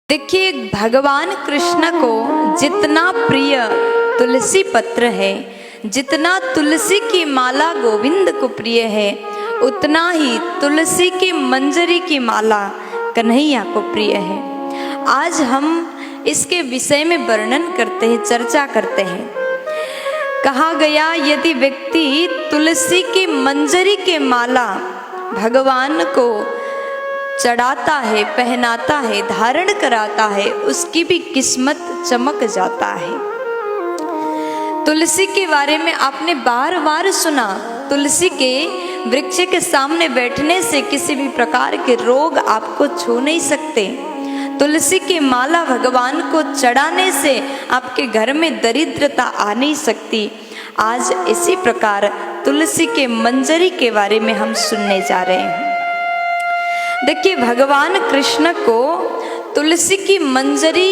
देखिए, भगवान कृष्ण को जितना प्रिय तुलसी पत्र है, जितना तुलसी की माला गोविंद को प्रिय है, उतना ही तुलसी की मंजरी की माला कन्हैया को प्रिय है। आज हम इसके विषय में वर्णन करते हैं, चर्चा करते हैं। कहा गया, यदि व्यक्ति तुलसी की मंजरी के माला भगवान को चढ़ाता है, पहनाता है, धारण कराता है, उसकी भी किस्मत चमक जाता है। तुलसी के बारे में आपने बार बार सुना, तुलसी के वृक्ष के सामने बैठने से किसी भी प्रकार के रोग आपको छू नहीं सकते। तुलसी की माला भगवान को चढ़ाने से आपके घर में दरिद्रता आ नहीं सकती। आज इसी प्रकार तुलसी के मंजरी के बारे में हम सुनने जा रहे हैं। देखिए, भगवान कृष्ण को तुलसी की मंजरी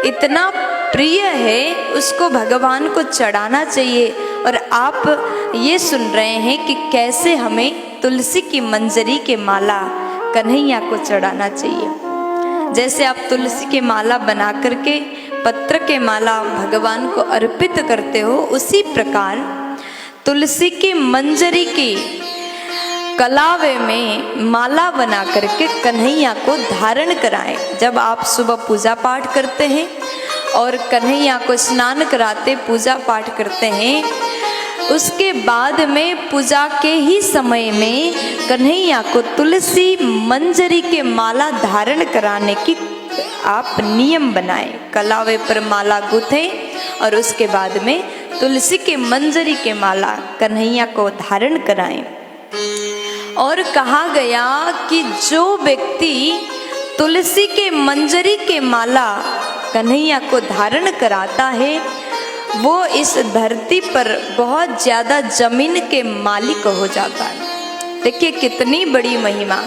इतना प्रिय है, उसको भगवान को चढ़ाना चाहिए। और आप ये सुन रहे हैं कि कैसे हमें तुलसी की मंजरी के माला कन्हैया को चढ़ाना चाहिए। जैसे आप तुलसी की माला बना करके पत्र के माला भगवान को अर्पित करते हो, उसी प्रकार तुलसी की मंजरी की कलावे में माला बना करके कन्हैया को धारण कराएं। जब आप सुबह पूजा पाठ करते हैं और कन्हैया को स्नान कराते पूजा पाठ करते हैं, उसके बाद में पूजा के ही समय में कन्हैया को तुलसी मंजरी के माला धारण कराने की आप नियम बनाएं। कलावे पर माला गूंथें और उसके बाद में तुलसी के मंजरी के माला कन्हैया को धारण कराएं। और कहा गया कि जो व्यक्ति तुलसी के मंजरी के माला कन्हैया को धारण कराता है, वो इस धरती पर बहुत ज़्यादा जमीन के मालिक हो जाता है। देखिए, कितनी बड़ी महिमा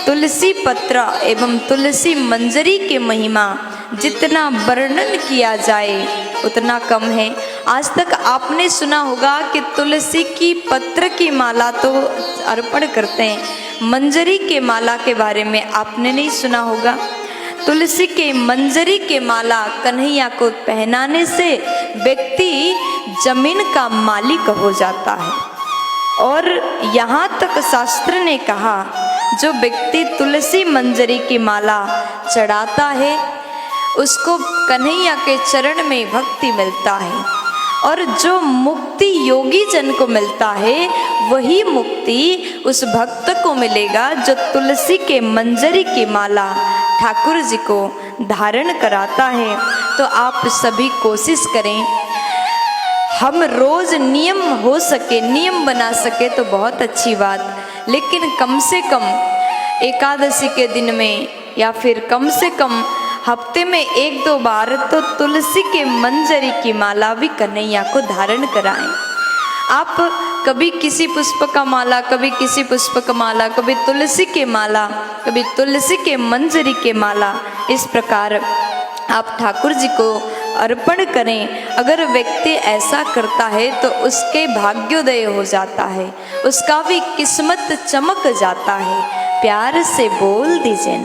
तुलसी पत्र एवं तुलसी मंजरी की महिमा जितना वर्णन किया जाए उतना कम है। आज तक आपने सुना होगा कि तुलसी की पत्र की माला तो अर्पण करते हैं, मंजरी के माला के बारे में आपने नहीं सुना होगा। तुलसी के मंजरी के माला कन्हैया को पहनाने से व्यक्ति जमीन का मालिक हो जाता है। और यहाँ तक शास्त्र ने कहा, जो व्यक्ति तुलसी मंजरी की माला चढ़ाता है उसको कन्हैया के चरण में भक्ति मिलता है। और जो मुक्ति योगी जन को मिलता है, वही मुक्ति उस भक्त को मिलेगा जो तुलसी के मंजरी की माला ठाकुर जी को धारण कराता है। तो आप सभी कोशिश करें, हम रोज नियम हो सके, नियम बना सके तो बहुत अच्छी बात, लेकिन कम से कम एकादशी के दिन में या फिर कम से कम हफ्ते में 1-2 बार तो तुलसी के मंजरी की माला भी कन्हैया को धारण कराएं। आप कभी किसी पुष्प का माला, कभी किसी पुष्प का माला, कभी तुलसी के माला, कभी तुलसी के मंजरी के माला, इस प्रकार आप ठाकुर जी को अर्पण करें। अगर व्यक्ति ऐसा करता है तो उसके भाग्योदय हो जाता है, उसका भी किस्मत चमक जाता है। प्यार से बोल दीजिए।